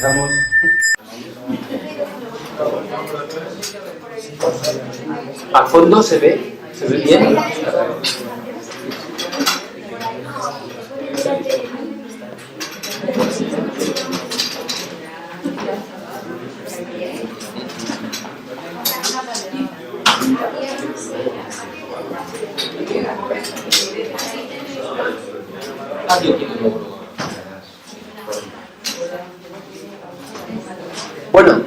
Empezamos. Al fondo se ve bien. Bueno,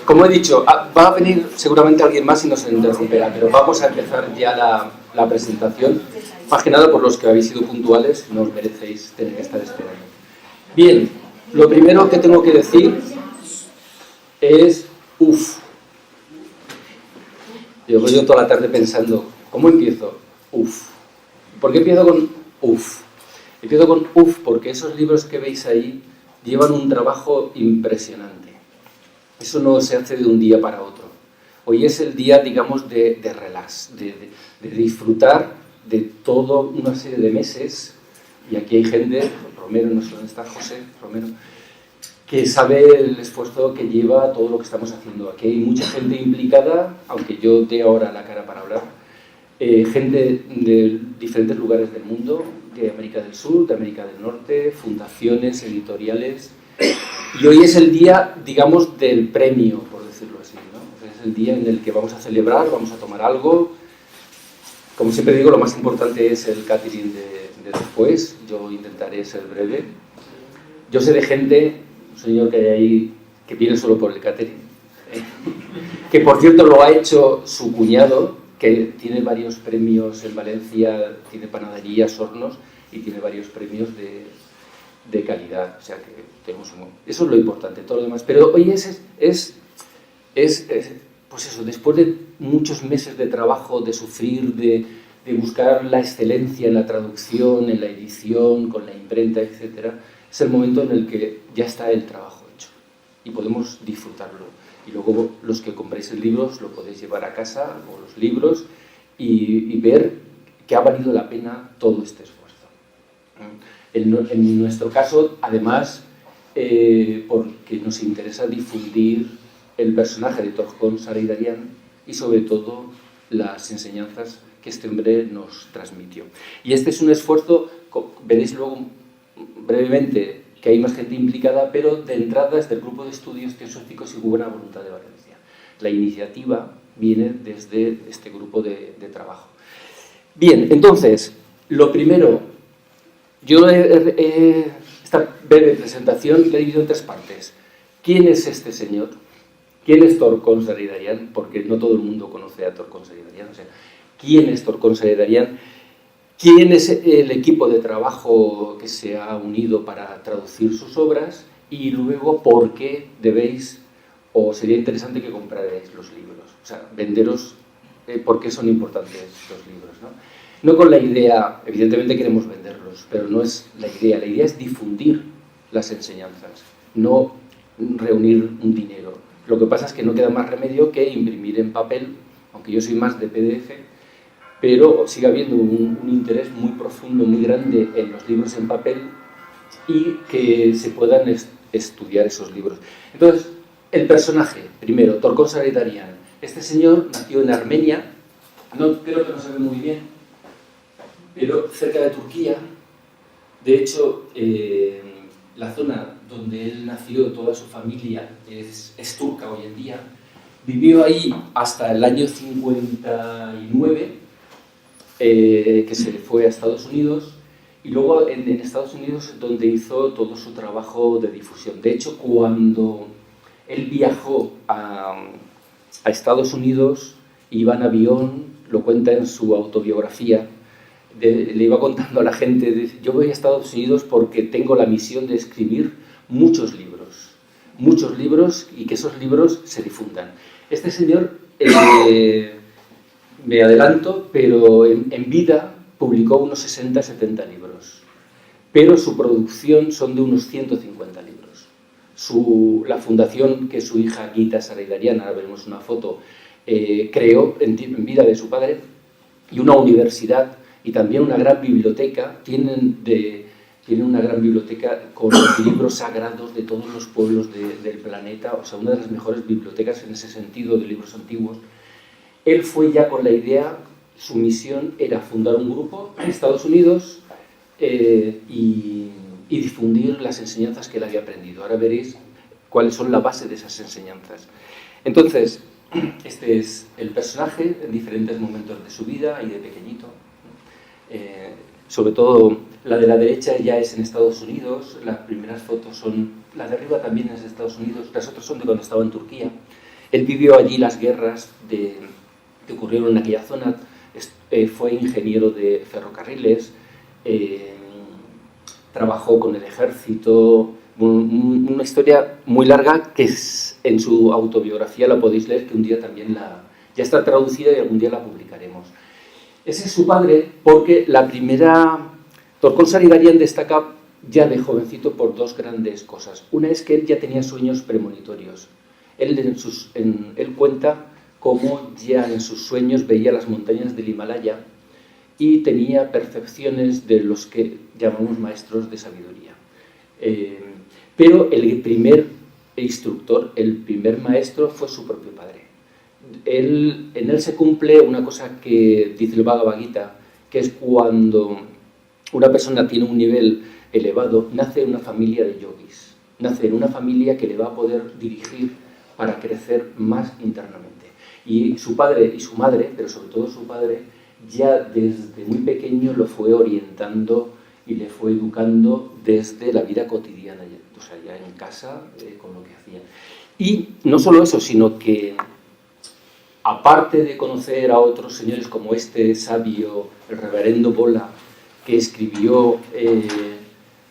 como he dicho, va a venir seguramente alguien más y nos interrumpirá, pero vamos a empezar ya la presentación. Más que nada por los que habéis sido puntuales, no os merecéis tener que estar esperando. Bien, lo primero que tengo que decir es uff. Llevo yo toda la tarde pensando, ¿cómo empiezo? Uff. ¿Por qué empiezo con uff? Empiezo con uff porque esos libros que veis ahí llevan un trabajo impresionante. Eso no se hace de un día para otro. Hoy es el día, digamos, de relax, de disfrutar de toda una serie de meses. Y aquí hay gente, Romero, no sé dónde está, José Romero, que sabe el esfuerzo que lleva todo lo que estamos haciendo. Aquí hay mucha gente implicada, aunque yo dé ahora la cara para hablar, gente de diferentes lugares del mundo, de América del Sur, de América del Norte, fundaciones, editoriales. Y hoy es el día, digamos, del premio, por decirlo así, ¿no? O sea, es el día en el que vamos a celebrar, vamos a tomar algo. Como siempre digo, lo más importante es el catering de después. Yo intentaré ser breve. Yo sé de gente, un señor que hay ahí, que viene solo por el catering, que por cierto lo ha hecho su cuñado, que tiene varios premios en Valencia, tiene panaderías, hornos, y tiene varios premios de calidad. O sea que tenemos eso es lo importante, todo lo demás. Pero hoy es pues eso, después de muchos meses de trabajo, de sufrir, de buscar la excelencia en la traducción, en la edición, con la imprenta, etc., es el momento en el que ya está el trabajo hecho y podemos disfrutarlo. Y luego los que compréis el libro lo podéis llevar a casa, o los libros, y ver que ha valido la pena todo este esfuerzo. En nuestro caso, además, porque nos interesa difundir el personaje de Torkon Sareidarian y sobre todo las enseñanzas que este hombre nos transmitió. Y este es un esfuerzo, veréis luego brevemente que hay más gente implicada, pero de entrada es del Grupo de Estudios Teosóficos y Buena Voluntad de Valencia. La iniciativa viene desde este grupo de trabajo. Bien, entonces, lo primero, yo esta breve presentación la he dividido en tres partes. ¿Quién es este señor? ¿Quién es Torkon Sareidarian? Porque no todo el mundo conoce a Torkon Sareidarian. O sea, ¿quién es Torkon Sareidarian? ¿Quién es el equipo de trabajo que se ha unido para traducir sus obras? Y luego, ¿por qué debéis, o sería interesante que comprarais los libros? O sea, venderos por qué son importantes los libros, ¿no? No con la idea, evidentemente queremos venderlos, pero no es la idea es difundir las enseñanzas, no reunir un dinero. Lo que pasa es que no queda más remedio que imprimir en papel, aunque yo soy más de PDF, pero sigue habiendo un interés muy profundo, muy grande en los libros en papel y que se puedan estudiar esos libros. Entonces, el personaje, primero, Torkon Sareidarian. Este señor nació en Armenia, creo que no se ve muy bien, pero cerca de Turquía. De hecho, la zona donde él nació, toda su familia, es turca hoy en día. Vivió ahí hasta el año 59, que se fue a Estados Unidos, y luego en Estados Unidos es donde hizo todo su trabajo de difusión. De hecho, cuando él viajó a Estados Unidos, iba en avión, lo cuenta en su autobiografía, le iba contando a la gente, yo voy a Estados Unidos porque tengo la misión de escribir muchos libros, y que esos libros se difundan. Este señor, me adelanto, pero en vida publicó unos 60-70 libros, pero su producción son de unos 150 libros. La fundación que su hija Gita Sareidarian, ahora veremos una foto, creó en vida de su padre, y una universidad y también una gran biblioteca tienen tiene una gran biblioteca con los libros sagrados de todos los pueblos del planeta, o sea, una de las mejores bibliotecas en ese sentido de libros antiguos. Él fue ya con la idea, su misión era fundar un grupo en Estados Unidos y difundir las enseñanzas que él había aprendido. Ahora veréis cuáles son la base de esas enseñanzas. Entonces, este es el personaje en diferentes momentos de su vida y de pequeñito. Sobre todo la de la derecha ya es en Estados Unidos, las primeras fotos son, la de arriba también es de Estados Unidos, las otras son de cuando estaba en Turquía. Él vivió allí las guerras que ocurrieron en aquella zona, fue ingeniero de ferrocarriles, trabajó con el ejército, una historia muy larga que en su autobiografía la podéis leer, que un día también ya está traducida y algún día la publicaremos. Ese es su padre, porque la primera... Torkon Saridarian destaca ya de jovencito por dos grandes cosas. Una es que él ya tenía sueños premonitorios. Él cuenta cómo ya en sus sueños veía las montañas del Himalaya y tenía percepciones de los que llamamos maestros de sabiduría. Pero el primer instructor, el primer maestro fue su propio padre. En él se cumple una cosa que dice el Bhagavad Gita, que es cuando una persona tiene un nivel elevado, nace en una familia de yogis, nace en una familia que le va a poder dirigir para crecer más internamente. Y su padre y su madre, pero sobre todo su padre, ya desde muy pequeño lo fue orientando y le fue educando desde la vida cotidiana, o sea, ya en casa, con lo que hacía. Y no solo eso, sino que aparte de conocer a otros señores como este sabio, el reverendo Bola, que escribió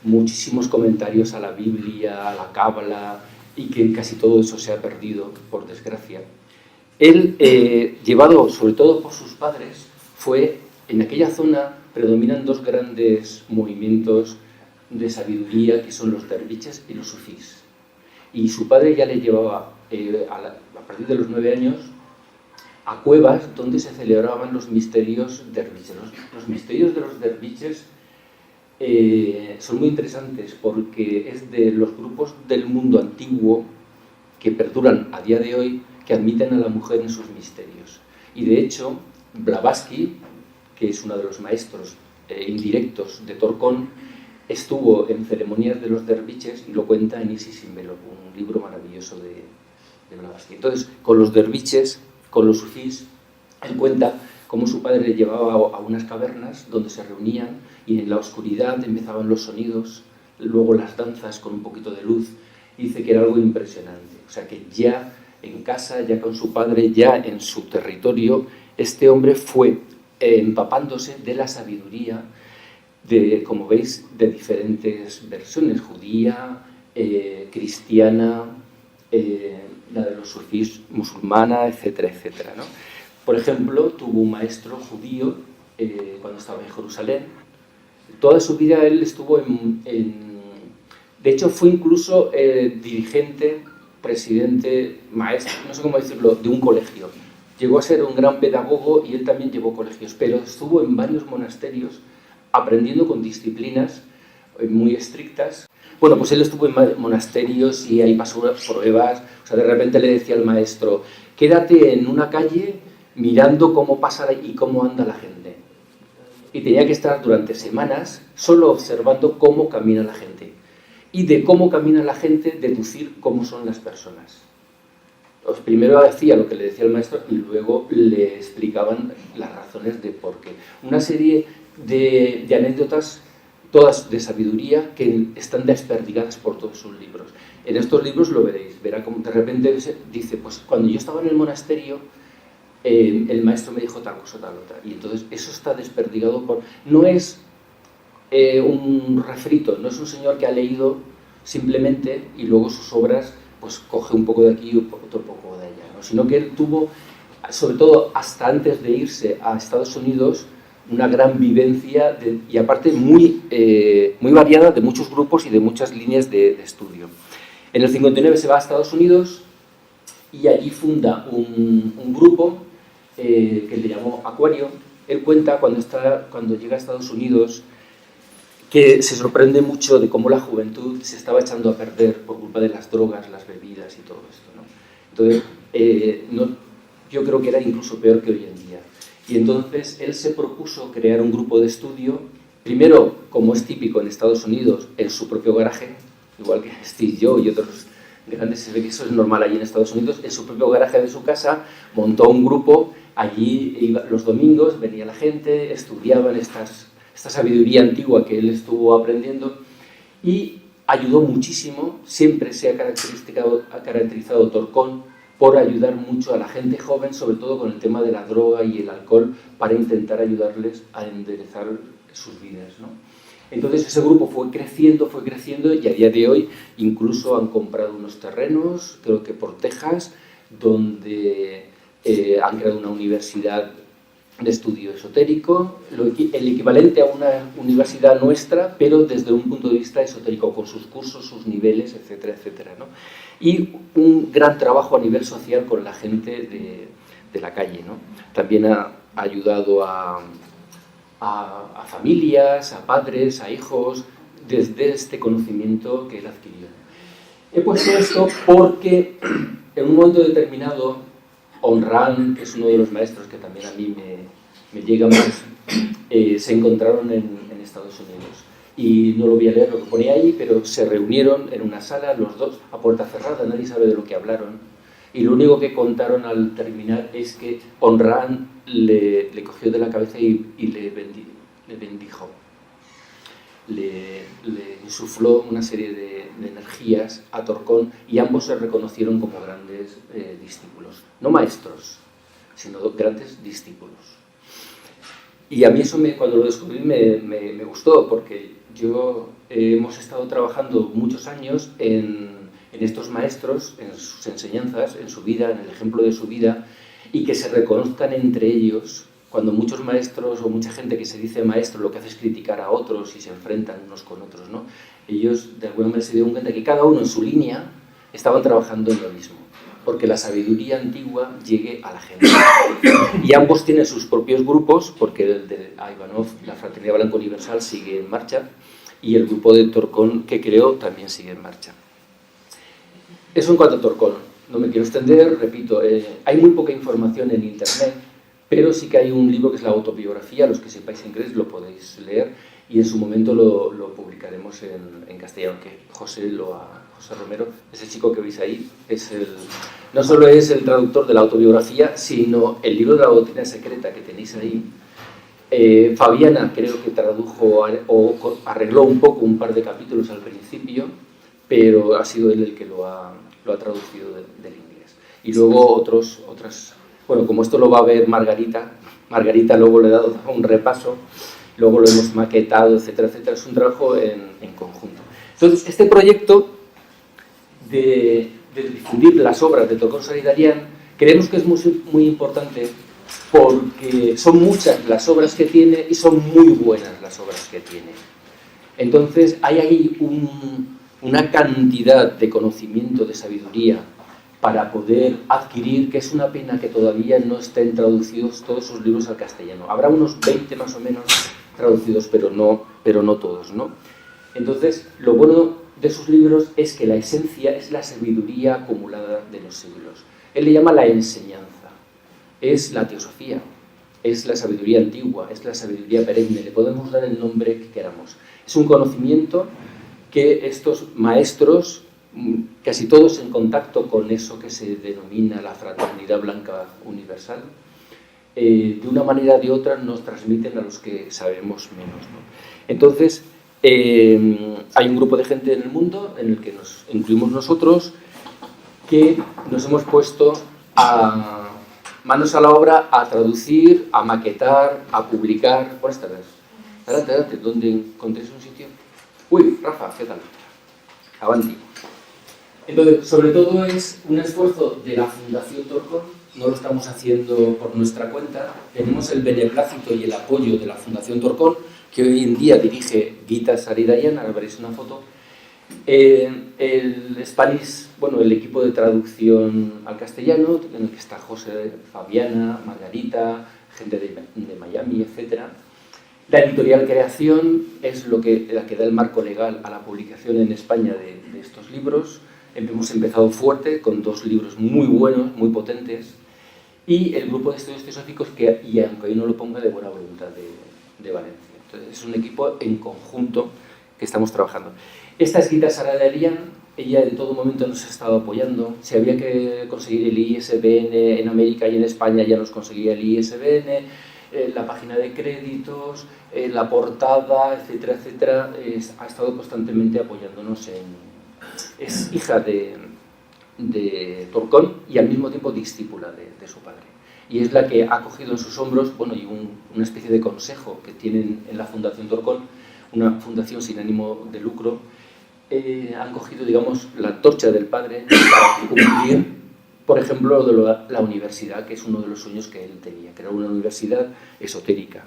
muchísimos comentarios a la Biblia, a la Cábala, y que casi todo eso se ha perdido, por desgracia. Él, llevado sobre todo por sus padres, en aquella zona predominan dos grandes movimientos de sabiduría, que son los derviches y los sufís. Y su padre ya le llevaba, a partir de los 9 años, a cuevas donde se celebraban los misterios derviches. Los misterios de los derviches son muy interesantes porque es de los grupos del mundo antiguo que perduran a día de hoy, que admiten a la mujer en sus misterios. Y de hecho, Blavatsky, que es uno de los maestros indirectos de Torkon, estuvo en ceremonias de los derviches y lo cuenta en Isis sin velo, un libro maravilloso de Blavatsky. Entonces, con los derviches, con los sufís, él cuenta cómo su padre le llevaba a unas cavernas donde se reunían y en la oscuridad empezaban los sonidos, luego las danzas con un poquito de luz, y dice que era algo impresionante. O sea que ya en casa, ya con su padre, ya en su territorio, este hombre fue empapándose de la sabiduría, como veis, de diferentes versiones, judía, cristiana, la de los sufís musulmana, etcétera, etcétera, ¿no? Por ejemplo, tuvo un maestro judío cuando estaba en Jerusalén. Toda su vida él estuvo de hecho, fue incluso dirigente, presidente, maestro, no sé cómo decirlo, de un colegio. Llegó a ser un gran pedagogo y él también llevó colegios, pero estuvo en varios monasterios aprendiendo con disciplinas muy estrictas. Bueno, pues él estuvo en monasterios y ahí pasó pruebas. O sea, de repente le decía al maestro, quédate en una calle mirando cómo pasa y cómo anda la gente. Y tenía que estar durante semanas solo observando cómo camina la gente. Y de cómo camina la gente deducir cómo son las personas. Pues primero hacía lo que le decía el maestro y luego le explicaban las razones de por qué. Una serie de anécdotas, todas de sabiduría, que están desperdigadas por todos sus libros. En estos libros lo veréis, verá como de repente dice, pues cuando yo estaba en el monasterio, el maestro me dijo tal cosa, tal otra. Y entonces eso está desperdigado no es un refrito, no es un señor que ha leído simplemente y luego sus obras pues coge un poco de aquí y otro poco de allá, ¿no? Sino que él tuvo, sobre todo hasta antes de irse a Estados Unidos, una gran vivencia y aparte muy variada, de muchos grupos y de muchas líneas de estudio. En el 59 se va a Estados Unidos y allí funda un grupo que le llamó Acuario. Él cuenta cuando llega a Estados Unidos que se sorprende mucho de cómo la juventud se estaba echando a perder por culpa de las drogas, las bebidas y todo esto, ¿no? Entonces, yo creo que era incluso peor que hoy en día. Y entonces él se propuso crear un grupo de estudio, primero, como es típico en Estados Unidos, en su propio garaje, igual que Steve Jobs y otros grandes, se ve que eso es normal allí en Estados Unidos, en su propio garaje de su casa montó un grupo, allí los domingos venía la gente, estudiaban esta sabiduría antigua que él estuvo aprendiendo y ayudó muchísimo, siempre se ha caracterizado Torcón por ayudar mucho a la gente joven, sobre todo con el tema de la droga y el alcohol, para intentar ayudarles a enderezar sus vidas, ¿no? Entonces ese grupo fue creciendo y a día de hoy incluso han comprado unos terrenos, creo que por Texas, donde han creado una universidad de estudio esotérico, el equivalente a una universidad nuestra, pero desde un punto de vista esotérico, con sus cursos, sus niveles, etcétera, etcétera, ¿no? Y un gran trabajo a nivel social con la gente de la calle, ¿no? También ha ayudado a familias, a padres, a hijos, desde este conocimiento que él adquirió. He puesto esto porque en un momento determinado, Onran, que es uno de los maestros que también a mí me llega más, se encontraron en Estados Unidos. Y no lo voy a leer lo que ponía ahí, pero se reunieron en una sala, los dos, a puerta cerrada, nadie sabe de lo que hablaron. Y lo único que contaron al terminar es que Onran le cogió de la cabeza y le bendijo. Le insufló una serie de energías a Torcón y ambos se reconocieron como grandes discípulos. No maestros, sino grandes discípulos. Y a mí eso, cuando lo descubrí, me gustó, porque hemos estado trabajando muchos años en estos maestros, en sus enseñanzas, en su vida, en el ejemplo de su vida, y que se reconozcan entre ellos. Cuando muchos maestros o mucha gente que se dice maestro lo que hace es criticar a otros y se enfrentan unos con otros, ¿no? Ellos de alguna manera se dieron cuenta que cada uno en su línea estaban trabajando en lo mismo, porque la sabiduría antigua llegue a la gente. Y ambos tienen sus propios grupos, porque el de Ivanov, la Fraternidad Blanca Universal, sigue en marcha, y el grupo de Torcón que creó también sigue en marcha. Eso en cuanto a Torcón. No me quiero extender, repito, hay muy poca información en internet, pero sí que hay un libro que es la autobiografía, los que sepáis inglés lo podéis leer, y en su momento lo publicaremos en castellano, que José Romero, ese chico que veis ahí, no solo es el traductor de la autobiografía, sino el libro de la doctrina secreta que tenéis ahí. Fabiana creo que tradujo o arregló un poco un par de capítulos al principio, pero ha sido él el que lo ha traducido del inglés. Y luego otras... Bueno, como esto lo va a ver Margarita luego le he dado un repaso, luego lo hemos maquetado, etcétera, etcétera. Es un trabajo en conjunto. Entonces, este proyecto de difundir las obras de Torcón Saridarian creemos que es muy importante porque son muchas las obras que tiene y son muy buenas las obras que tiene. Entonces, hay ahí una cantidad de conocimiento, de sabiduría, para poder adquirir, que es una pena que todavía no estén traducidos todos sus libros al castellano. Habrá unos 20 más o menos traducidos, pero no todos, ¿no? Entonces, lo bueno de sus libros es que la esencia es la sabiduría acumulada de los siglos. Él le llama la enseñanza, es la teosofía, es la sabiduría antigua, es la sabiduría perenne, le podemos dar el nombre que queramos. Es un conocimiento que estos maestros, casi todos en contacto con eso que se denomina la Fraternidad Blanca Universal, de una manera o de otra nos transmiten a los que sabemos menos, ¿no? Entonces, hay un grupo de gente en el mundo, en el que nos incluimos nosotros, que nos hemos puesto manos a la obra a traducir, a maquetar, a publicar. Buenas tardes. Adelante, ¿dónde encontréis un sitio? Uy, Rafa, ¿qué tal? Avanti. Entonces, sobre todo es un esfuerzo de la Fundación Torcón, no lo estamos haciendo por nuestra cuenta, tenemos el beneplácito y el apoyo de la Fundación Torcón, que hoy en día dirige Gita Saridarian, ahora veréis una foto, el Spanish, bueno, el equipo de traducción al castellano, en el que está José, Fabiana, Margarita, gente de Miami, etc. La editorial Creación es la que da el marco legal a la publicación en España de estos libros. Hemos empezado fuerte con 2 libros muy buenos, muy potentes, y el grupo de estudios teosóficos que, y aunque yo no lo ponga, de buena voluntad de Valencia. Entonces es un equipo en conjunto que estamos trabajando. Esta escrita Sara Darian, ella en todo momento nos ha estado apoyando. Si había que conseguir el ISBN en América y en España, ya nos conseguía el ISBN, la página de créditos, la portada, etcétera, etcétera. Ha estado constantemente apoyándonos es hija de Torcón y al mismo tiempo discípula de su padre. Y es la que ha cogido en sus hombros, bueno, y una especie de consejo que tienen en la Fundación Torcón, una fundación sin ánimo de lucro. Han cogido, digamos, la antorcha del padre para cumplir, por ejemplo, de la universidad, que es uno de los sueños que él tenía, que era una universidad esotérica.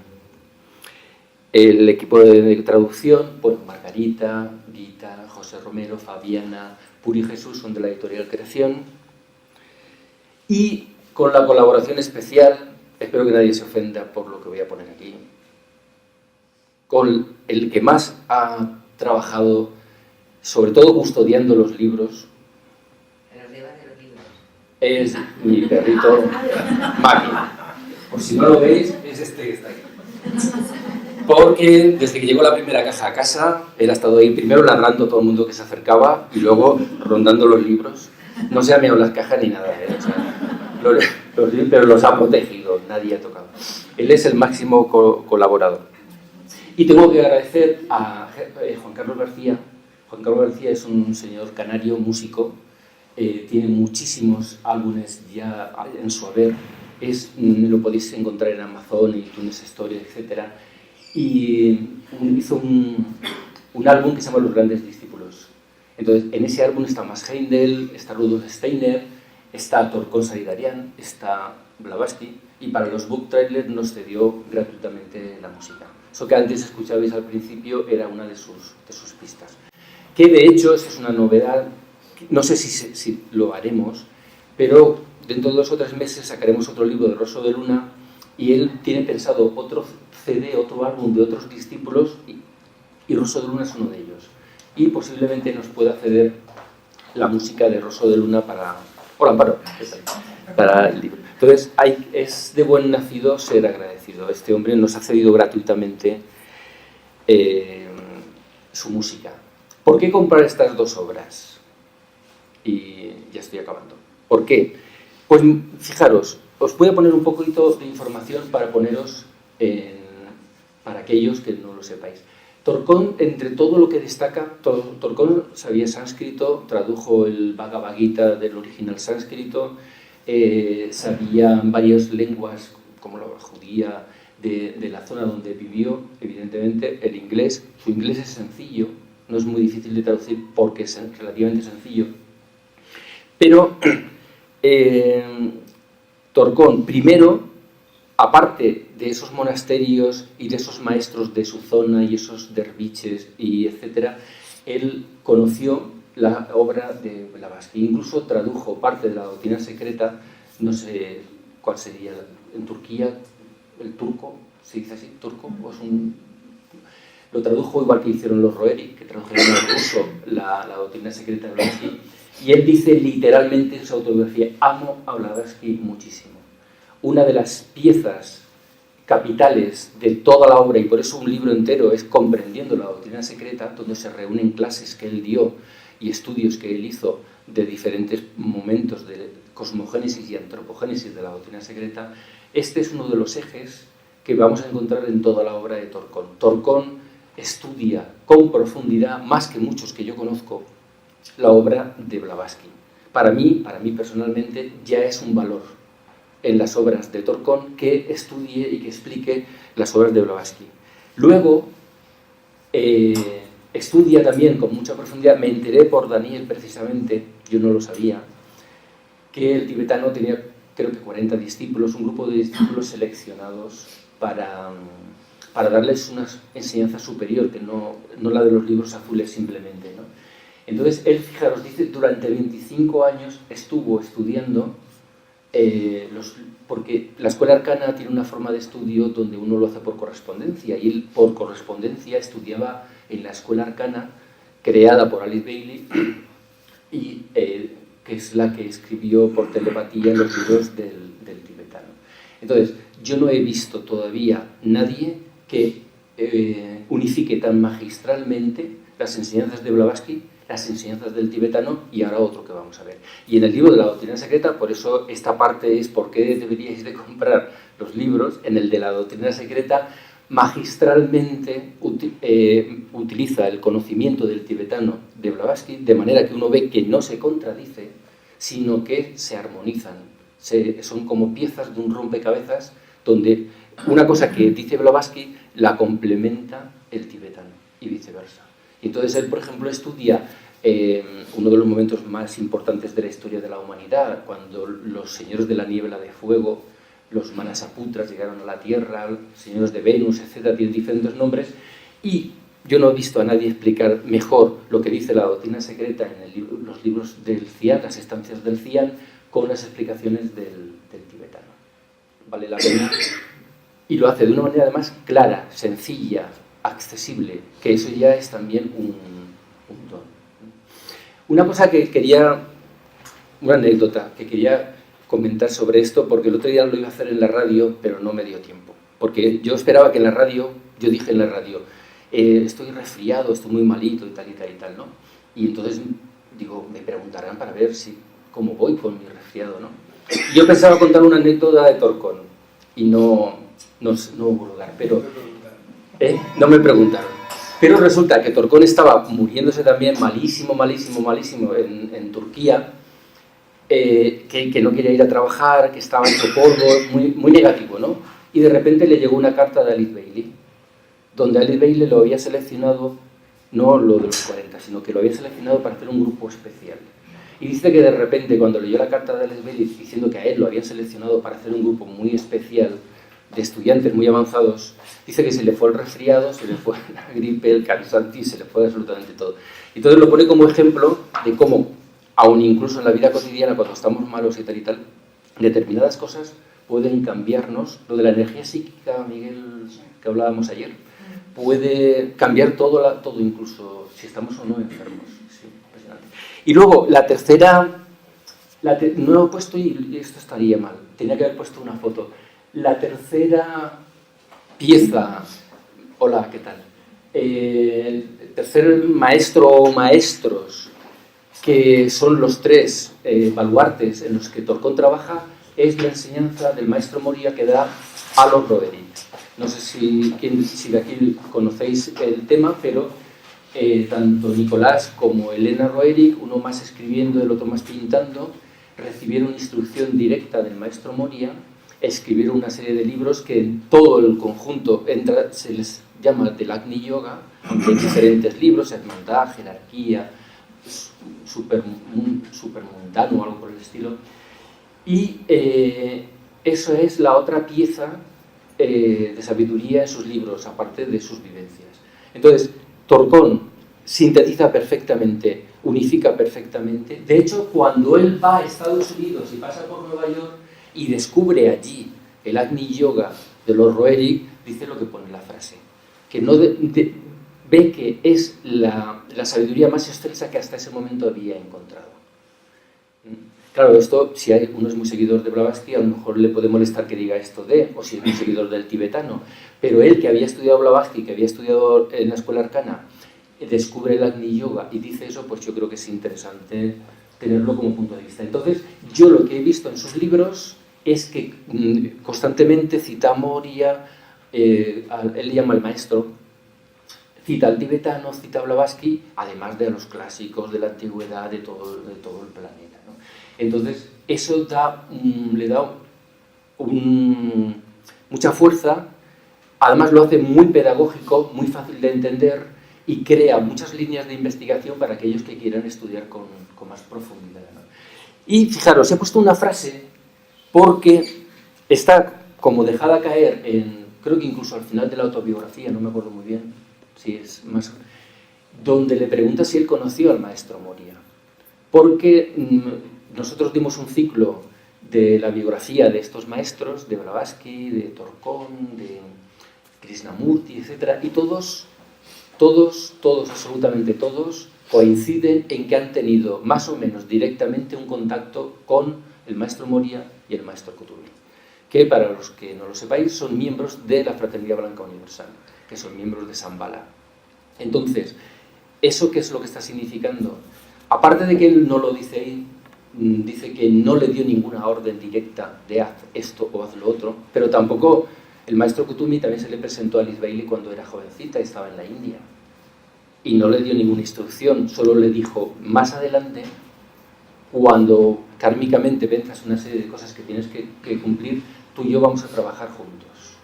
El equipo de traducción, bueno, Margarita, Guita, José Romero, Fabiana, Puri Jesús son de la editorial Creación. Y con la colaboración especial, espero que nadie se ofenda por lo que voy a poner aquí, con el que más ha trabajado, sobre todo custodiando los libros, es mi perrito Maki. Por si no lo veis, es este que está aquí. Porque desde que llegó la primera caja a casa, él ha estado ahí primero ladrando a todo el mundo que se acercaba y luego rondando los libros. No se ha meado las cajas ni nada, o sea, pero los ha protegido, nadie ha tocado. Él es el máximo colaborador. Y tengo que agradecer a Juan Carlos García. Juan Carlos García es un señor canario, músico, tiene muchísimos álbumes ya en su haber, lo podéis encontrar en Amazon, en iTunes Store, etc. Y hizo un álbum que se llama Los Grandes Discípulos. Entonces, en ese álbum está Max Heindel, está Rudolf Steiner, está Torcón Saridarian, está Blavatsky, y para los book trailers nos cedió gratuitamente la música. Eso que antes escuchabais al principio era una de sus pistas. Que de hecho, esa es una novedad, no sé si lo haremos, pero dentro de 2 o 3 meses sacaremos otro libro de Rosso de Luna y él tiene pensado otro CD, otro álbum de otros discípulos y Rosso de Luna es uno de ellos. Y posiblemente nos pueda ceder la música de Rosso de Luna para el libro. Entonces, es de buen nacido ser agradecido. Este hombre nos ha cedido gratuitamente su música. ¿Por qué comprar estas 2 obras? Y ya estoy acabando. ¿Por qué? Pues fijaros, os voy a poner un poquito de información para poneros para aquellos que no lo sepáis. Torcón, entre todo lo que destaca, Torcón sabía sánscrito, tradujo el Bhagavad Gita del original sánscrito, sabía varias lenguas, como la judía, de la zona donde vivió, evidentemente, el inglés. Su inglés es sencillo, no es muy difícil de traducir porque es relativamente sencillo. Pero Torcón, primero, aparte de esos monasterios y de esos maestros de su zona y esos derviches y etcétera, él conoció la obra de Blavatsky, incluso tradujo parte de la doctrina secreta, no sé cuál sería, en Turquía, el turco, ¿se dice así? ¿Turco? Lo tradujo igual que hicieron los Roeri, que tradujeron al ruso la doctrina secreta de Blavatsky, y él dice literalmente en su autobiografía: amo a Blavatsky muchísimo. Una de las piezas capitales de toda la obra, y por eso un libro entero es Comprendiendo la doctrina secreta, donde se reúnen clases que él dio y estudios que él hizo de diferentes momentos de cosmogénesis y antropogénesis de la doctrina secreta. Este es uno de los ejes que vamos a encontrar en toda la obra de Torcón. Torcón estudia con profundidad, más que muchos que yo conozco, la obra de Blavatsky. Para mí personalmente, ya es un valor en las obras de Torcón que estudie y que explique las obras de Blavatsky. Luego, estudia también con mucha profundidad, me enteré por Daniel precisamente, yo no lo sabía, que el tibetano tenía creo que 40 discípulos, un grupo de discípulos seleccionados para darles una enseñanza superior, que no la de los libros azules simplemente, ¿no? Entonces, él, fijaros, dice, durante 25 años estuvo estudiando porque la escuela arcana tiene una forma de estudio donde uno lo hace por correspondencia, y él por correspondencia estudiaba en la escuela arcana creada por Alice Bailey, y que es la que escribió por telepatía los libros del tibetano. Entonces, yo no he visto todavía nadie que unifique tan magistralmente las enseñanzas de Blavatsky, las enseñanzas del tibetano y ahora otro que vamos a ver. Y en el libro de la doctrina secreta, por eso esta parte es por qué deberíais de comprar los libros. En el de la doctrina secreta, magistralmente utiliza el conocimiento del tibetano de Blavatsky de manera que uno ve que no se contradice, sino que se armonizan. Son como piezas de un rompecabezas donde una cosa que dice Blavatsky la complementa el tibetano y viceversa. Y entonces él, por ejemplo, estudia uno de los momentos más importantes de la historia de la humanidad, cuando los señores de la niebla de fuego, los Manasaputras, llegaron a la Tierra, señores de Venus, etc., tienen diferentes nombres, y yo no he visto a nadie explicar mejor lo que dice la doctrina secreta en los libros del Cian, las estancias del Cian, con las explicaciones del tibetano. Vale la pena. Y lo hace de una manera además clara, sencilla, accesible, que eso ya es también un don. Una cosa que quería, una anécdota que quería comentar sobre esto, porque el otro día lo iba a hacer en la radio, pero no me dio tiempo. Porque yo esperaba que en la radio, yo dije en la radio, estoy resfriado, estoy muy malito y tal y tal y tal, ¿no? Y entonces, digo, me preguntarán para ver cómo voy con mi resfriado, ¿no? Y yo pensaba contar una anécdota de Torcón, y no hubo lugar, pero no me preguntaron. Pero resulta que Torcón estaba muriéndose también malísimo en Turquía, que no quería ir a trabajar, que estaba hecho polvo, muy negativo, ¿no? Y de repente le llegó una carta de Alice Bailey, donde Alice Bailey lo había seleccionado, no lo de los 40, sino que lo había seleccionado para hacer un grupo especial. Y dice que de repente, cuando leyó la carta de Alice Bailey diciendo que a él lo habían seleccionado para hacer un grupo muy especial, de estudiantes muy avanzados, dice que se le fue el resfriado, se le fue la gripe, el cansancio, se le fue absolutamente todo. Entonces lo pone como ejemplo de cómo, aun incluso en la vida cotidiana, cuando estamos malos y tal, determinadas cosas pueden cambiarnos. Lo de la energía psíquica, Miguel, que hablábamos ayer, puede cambiar todo, incluso si estamos o no enfermos. Sí, impresionante. Y luego, la tercera, no he puesto, y esto estaría mal, tenía que haber puesto una foto. La tercera pieza, hola, ¿qué tal? El tercer maestro o maestros, que son los tres baluartes en los que Torcón trabaja, es la enseñanza del maestro Moria que da Alo Roeric. No sé si de aquí conocéis el tema, pero tanto Nicolás como Elena Roeric, uno más escribiendo, el otro más pintando, recibieron instrucción directa del maestro Moria, escribieron una serie de libros que en todo el conjunto se les llama del Agni Yoga, aunque hay diferentes libros, hermandad, jerarquía, supermundano o algo por el estilo. Y eso es la otra pieza de sabiduría en sus libros, aparte de sus vivencias. Entonces, Torcón sintetiza perfectamente, unifica perfectamente. De hecho, cuando él va a Estados Unidos y pasa por Nueva York y descubre allí el Agni Yoga de los Roeric, dice lo que pone la frase, que no ve que es la sabiduría más excelsa que hasta ese momento había encontrado. Claro, esto, si uno es muy seguidor de Blavatsky, a lo mejor le puede molestar que diga esto o si es muy seguidor del tibetano, pero él, que había estudiado Blavatsky, que había estudiado en la escuela arcana, descubre el Agni Yoga y dice eso, pues yo creo que es interesante tenerlo como punto de vista. Entonces, yo lo que he visto en sus libros es que constantemente cita a Moria, él le llama al maestro, cita al tibetano, cita a Blavatsky, además de los clásicos de la antigüedad de todo el planeta, ¿no? Entonces, eso le da mucha fuerza, además lo hace muy pedagógico, muy fácil de entender y crea muchas líneas de investigación para aquellos que quieran estudiar con más profundidad, ¿no? Y fijaros, he puesto una frase porque está como dejada caer creo que incluso al final de la autobiografía, no me acuerdo muy bien, si es más, donde le pregunta si él conoció al maestro Moria. Porque nosotros dimos un ciclo de la biografía de estos maestros, de Blavatsky, de Torkon, de Krishnamurti, etc. Y todos, absolutamente todos, coinciden en que han tenido más o menos directamente un contacto con el maestro Moria y el maestro Kuthumi, que para los que no lo sepáis son miembros de la Fraternidad Blanca Universal, que son miembros de Shambhala. Entonces, ¿eso qué es lo que está significando? Aparte de que él no lo dice ahí, dice que no le dio ninguna orden directa de haz esto o haz lo otro, pero tampoco el maestro Kuthumi también se le presentó a Alice Bailey cuando era jovencita y estaba en la India. Y no le dio ninguna instrucción, solo le dijo, más adelante, cuando kármicamente venzas una serie de cosas que tienes que cumplir, tú y yo vamos a trabajar juntos.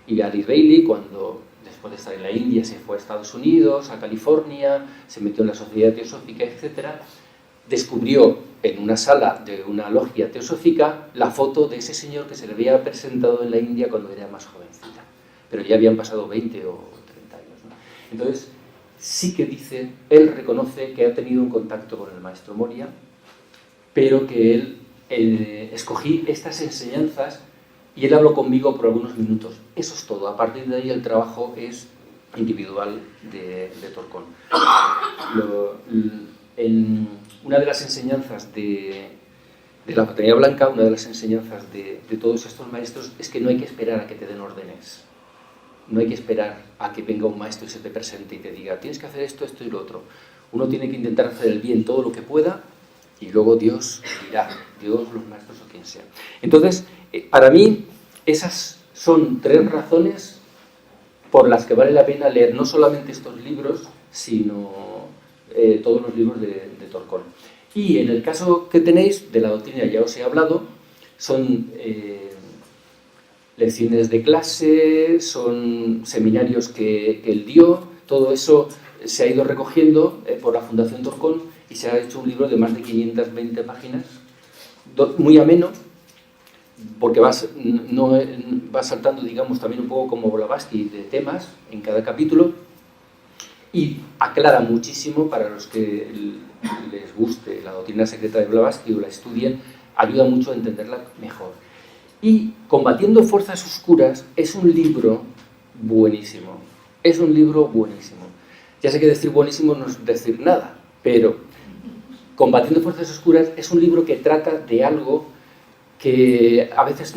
Y Alice Bailey, cuando después de estar en la India se fue a Estados Unidos, a California, se metió en la Sociedad Teosófica, etc., descubrió en una sala de una logia teosófica la foto de ese señor que se le había presentado en la India cuando era más jovencita. Pero ya habían pasado 20 o 30 años, ¿no? Entonces, sí que dice, él reconoce que ha tenido un contacto con el maestro Moria, pero que él escogí estas enseñanzas y él habló conmigo por algunos minutos. Eso es todo. A partir de ahí el trabajo es individual de Torkon. En una de las enseñanzas de la Fraternidad Blanca, una de las enseñanzas de todos estos maestros es que no hay que esperar a que te den órdenes. No hay que esperar a que venga un maestro y se te presente y te diga tienes que hacer esto, esto y lo otro. Uno tiene que intentar hacer el bien todo lo que pueda y luego Dios dirá, Dios, los maestros o quien sea. Entonces, para mí, esas son 3 razones por las que vale la pena leer no solamente estos libros, sino todos los libros de Torkon. Y en el caso que tenéis, de la doctrina ya os he hablado, son lecciones de clase, son seminarios que él dio, todo eso se ha ido recogiendo por la Fundación Torkon y se ha hecho un libro de más de 520 páginas, muy ameno, porque va saltando, digamos, también un poco como Blavatsky de temas en cada capítulo y aclara muchísimo para los que les guste la doctrina secreta de Blavatsky o la estudien, ayuda mucho a entenderla mejor. Y Combatiendo Fuerzas Oscuras es un libro buenísimo, es un libro buenísimo. Ya sé que decir buenísimo no es decir nada, pero Combatiendo Fuerzas Oscuras es un libro que trata de algo que a veces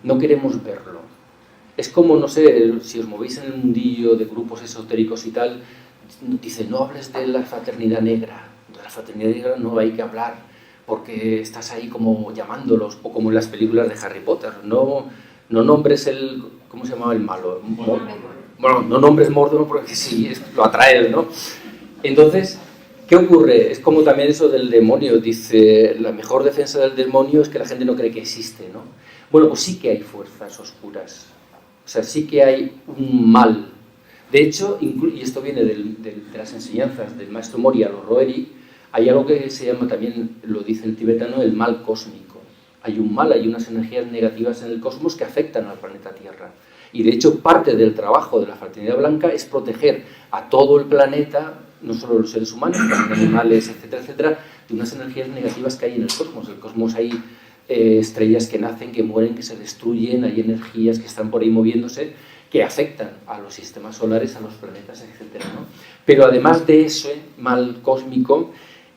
no queremos verlo. Es como, no sé, si os movéis en el mundillo de grupos esotéricos y tal, dice, no hables de la fraternidad negra. De la fraternidad negra no hay que hablar, porque estás ahí como llamándolos, o como en las películas de Harry Potter. No nombres el... ¿Cómo se llamaba el malo? Bueno, no nombres Mordor porque sí, lo atraes, ¿no? Entonces, ¿qué ocurre? Es como también eso del demonio. Dice, la mejor defensa del demonio es que la gente no cree que existe, ¿no? Bueno, pues sí que hay fuerzas oscuras. O sea, sí que hay un mal. De hecho, y esto viene de las enseñanzas del maestro Moria, los Roeri, hay algo que se llama también, lo dice el tibetano, el mal cósmico. Hay un mal, hay unas energías negativas en el cosmos que afectan al planeta Tierra. Y de hecho, parte del trabajo de la Fraternidad Blanca es proteger a todo el planeta, no solo los seres humanos, también animales, etcétera, etcétera, de unas energías negativas que hay en el cosmos. En el cosmos hay estrellas que nacen, que mueren, que se destruyen, hay energías que están por ahí moviéndose, que afectan a los sistemas solares, a los planetas, etcétera, ¿no? Pero además de ese mal cósmico,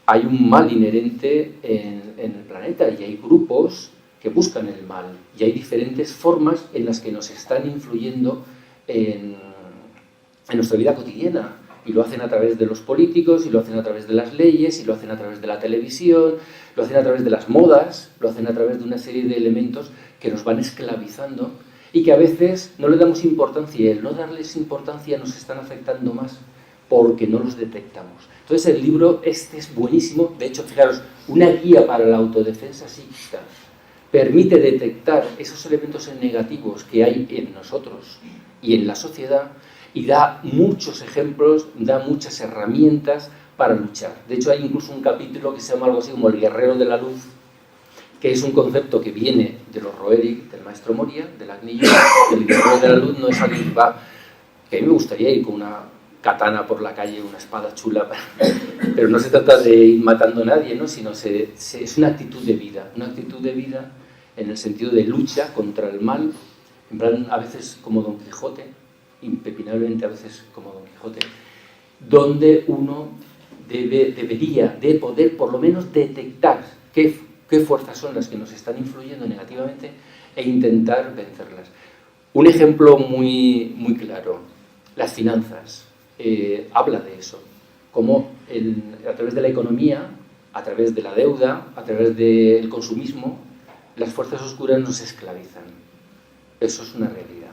hay un mal inherente en el planeta y hay grupos que buscan el mal y hay diferentes formas en las que nos están influyendo en nuestra vida cotidiana. Y lo hacen a través de los políticos, y lo hacen a través de las leyes, y lo hacen a través de la televisión, lo hacen a través de las modas, lo hacen a través de una serie de elementos que nos van esclavizando y que a veces no le damos importancia, y el no darles importancia nos están afectando más porque no los detectamos. Entonces el libro este es buenísimo. De hecho, fijaros, una guía para la autodefensa psíquica permite detectar esos elementos negativos que hay en nosotros y en la sociedad, y da muchos ejemplos, da muchas herramientas para luchar. De hecho, hay incluso un capítulo que se llama algo así como el guerrero de la luz, que es un concepto que viene de los Roeri, del maestro Moria, del Agni Yoga. El guerrero de la luz no es alguien que va... Que a mí me gustaría ir con una katana por la calle, una espada chula, pero no se trata de ir matando a nadie, ¿no? Sino es una actitud de vida en el sentido de lucha contra el mal, en plan a veces como Don Quijote, impepinablemente a veces como Don Quijote, donde uno debería de poder por lo menos detectar qué fuerzas son las que nos están influyendo negativamente e intentar vencerlas. Un ejemplo muy claro, las finanzas, habla de eso, cómo a través de la economía, a través de la deuda, a través del consumismo, las fuerzas oscuras nos esclavizan. Eso es una realidad.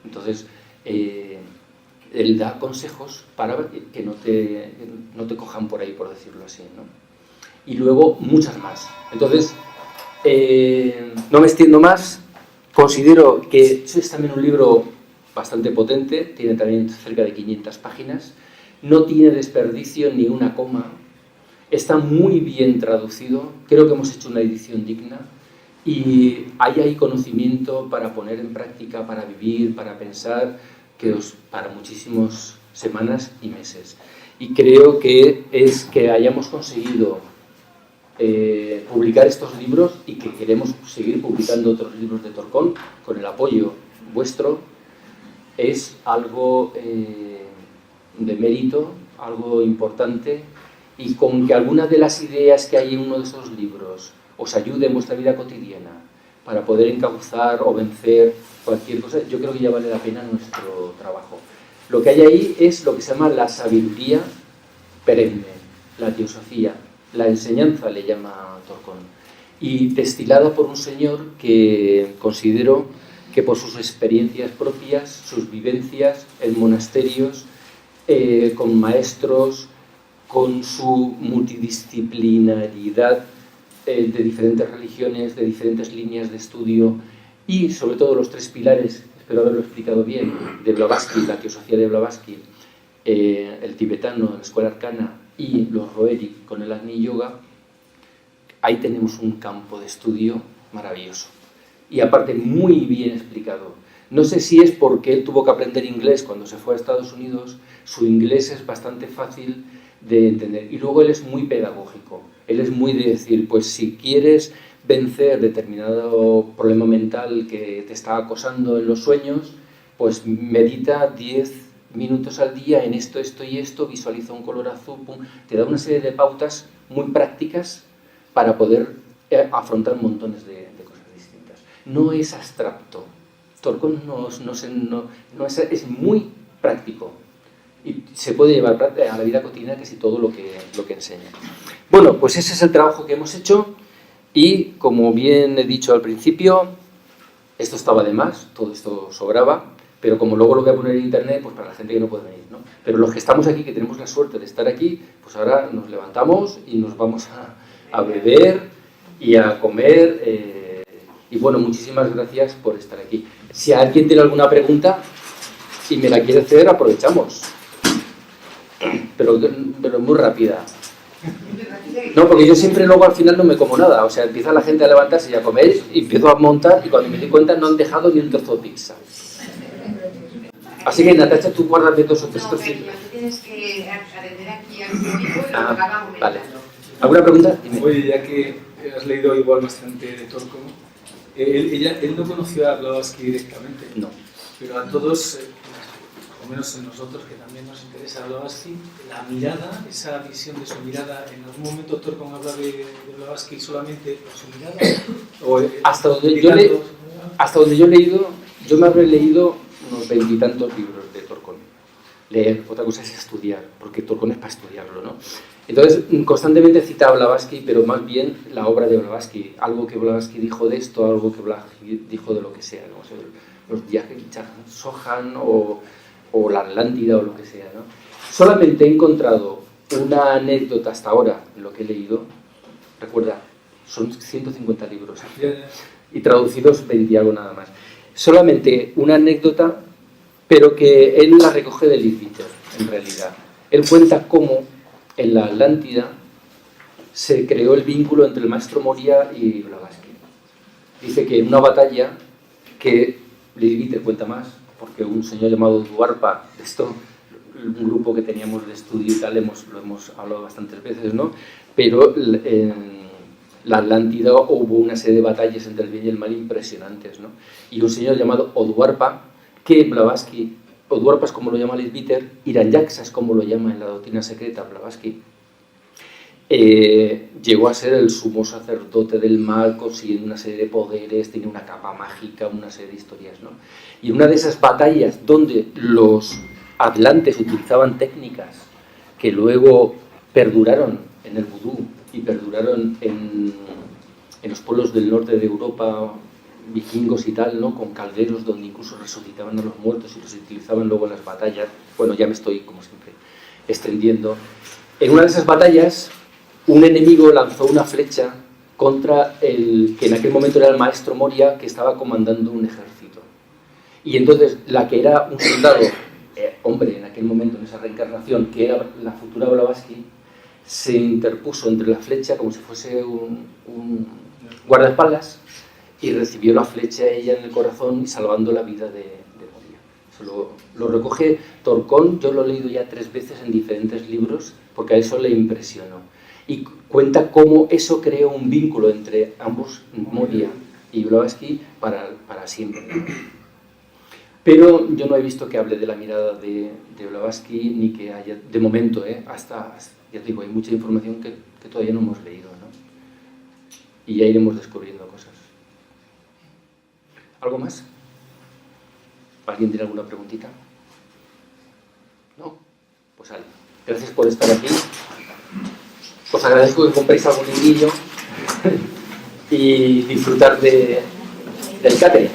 Entonces, él da consejos para que no te cojan por ahí, por decirlo así, ¿no? Y luego muchas más. Entonces, no me extiendo más. Considero que es también un libro bastante potente, tiene también cerca de 500 páginas, no tiene desperdicio ni una coma, está muy bien traducido, creo que hemos hecho una edición digna y hay ahí conocimiento para poner en práctica, para vivir, para pensar, para muchísimas semanas y meses. Y creo que es que hayamos conseguido publicar estos libros y que queremos seguir publicando otros libros de Torcón con el apoyo vuestro, es algo de mérito, algo importante, y con que algunas de las ideas que hay en uno de esos libros os ayude en vuestra vida cotidiana para poder encauzar o vencer cualquier cosa, yo creo que ya vale la pena nuestro trabajo. Lo que hay ahí es lo que se llama la sabiduría perenne, la teosofía, la enseñanza le llama Torcón, y destilada por un señor que considero que por sus experiencias propias, sus vivencias en monasterios, con maestros, con su multidisciplinaridad de diferentes religiones, de diferentes líneas de estudio y sobre todo los tres pilares, espero haberlo explicado bien, de Blavatsky, la teosofía de Blavatsky, el tibetano, la escuela arcana y los Roeri con el Agni Yoga, ahí tenemos un campo de estudio maravilloso. Y aparte muy bien explicado. No sé si es porque él tuvo que aprender inglés cuando se fue a Estados Unidos, su inglés es bastante fácil de entender. Y luego él es muy pedagógico. Él es muy de decir, pues si quieres vencer determinado problema mental que te está acosando en los sueños, pues medita 10 minutos al día en esto, esto y esto, visualiza un color azul, pum, te da una serie de pautas muy prácticas para poder afrontar montones de cosas distintas. No es abstracto. Torcón es muy práctico y se puede llevar a la vida cotidiana casi todo lo que enseña. Bueno, pues ese es el trabajo que hemos hecho y, como bien he dicho al principio, esto estaba de más, todo esto sobraba, pero como luego lo voy a poner en internet, pues para la gente que no puede venir, ¿no? Pero los que estamos aquí, que tenemos la suerte de estar aquí, pues ahora nos levantamos y nos vamos a beber y a comer. Y bueno, muchísimas gracias por estar aquí. Si alguien tiene alguna pregunta y me la quiere hacer, aprovechamos. Pero muy rápida. No, porque yo siempre luego al final no me como nada. O sea, empieza la gente a levantarse y a comer, y empiezo a montar y cuando me doy cuenta no han dejado ni un trozo de pizza. Así que, Natacha, tú guárdame 2 o 3 trozos. Tienes que atender aquí al público y acabamos. Vale. ¿Alguna pregunta? Dime. Oye, ya que has leído igual bastante de Torcón, él no conoció a Blavatsky directamente. No. Pero a todos, o menos en nosotros, que también nos interesa Blavatsky, la mirada, esa visión de su mirada, ¿en algún momento Torcón habla de Blavatsky solamente por su mirada? O, hasta donde yo he leído, yo me habré leído unos 20 y tantos libros de Torcón. Leer, otra cosa es estudiar, porque Torcón es para estudiarlo, ¿no? Entonces, constantemente cita a Blavatsky, pero más bien la obra de Blavatsky, algo que Blavatsky dijo de esto, algo que Blavatsky dijo de lo que sea, ¿no? O sea, los viajes de Sohan o la Atlántida o lo que sea, ¿no? Solamente he encontrado una anécdota hasta ahora en lo que he leído. Recuerda, son 150 libros y traducidos 20 y algo nada más. Solamente una anécdota, pero que él la recoge del Líbiter, en realidad. Él cuenta cómo en la Atlántida se creó el vínculo entre el maestro Moria y Blavatsky. Dice que en una batalla que Líbiter cuenta más, porque un señor llamado Duarpa, esto un grupo que teníamos de estudio y tal, lo hemos hablado bastantes veces, ¿no? Pero en la Atlántida hubo una serie de batallas entre el bien y el mal impresionantes, ¿no? Y un señor llamado Oduarpa, que Blavatsky, Oduarpa es como lo llama Leadbeater, Hiranyaksha es como lo llama en la doctrina secreta Blavatsky, llegó a ser el sumo sacerdote del mal, consiguiendo una serie de poderes, tenía una capa mágica, una serie de historias, ¿no? Y en una de esas batallas donde los atlantes utilizaban técnicas que luego perduraron en el vudú y perduraron en los pueblos del norte de Europa, vikingos y tal, ¿no? Con calderos donde incluso resucitaban a los muertos y los utilizaban luego en las batallas. Bueno, ya me estoy, como siempre, extendiendo. En una de esas batallas, un enemigo lanzó una flecha contra el que en aquel momento era el maestro Moria, que estaba comandando un ejército. Y entonces la que era un soldado, hombre, en aquel momento, en esa reencarnación, que era la futura Blavatsky, se interpuso entre la flecha como si fuese un guardaespaldas y recibió la flecha a ella en el corazón y salvando la vida de Moria. Eso lo recoge Torcón, yo lo he leído ya 3 veces en diferentes libros porque a eso le impresionó. Y cuenta cómo eso creó un vínculo entre ambos, Moria y Blavatsky, para siempre. Pero yo no he visto que hable de la mirada de Blavatsky, ni que haya, de momento, hasta, ya te digo, hay mucha información que todavía no hemos leído, ¿no? Y ya iremos descubriendo cosas. ¿Algo más? ¿Alguien tiene alguna preguntita? ¿No? Pues vale. Gracias por estar aquí. Os agradezco que compréis algún librillo y disfrutar del catering.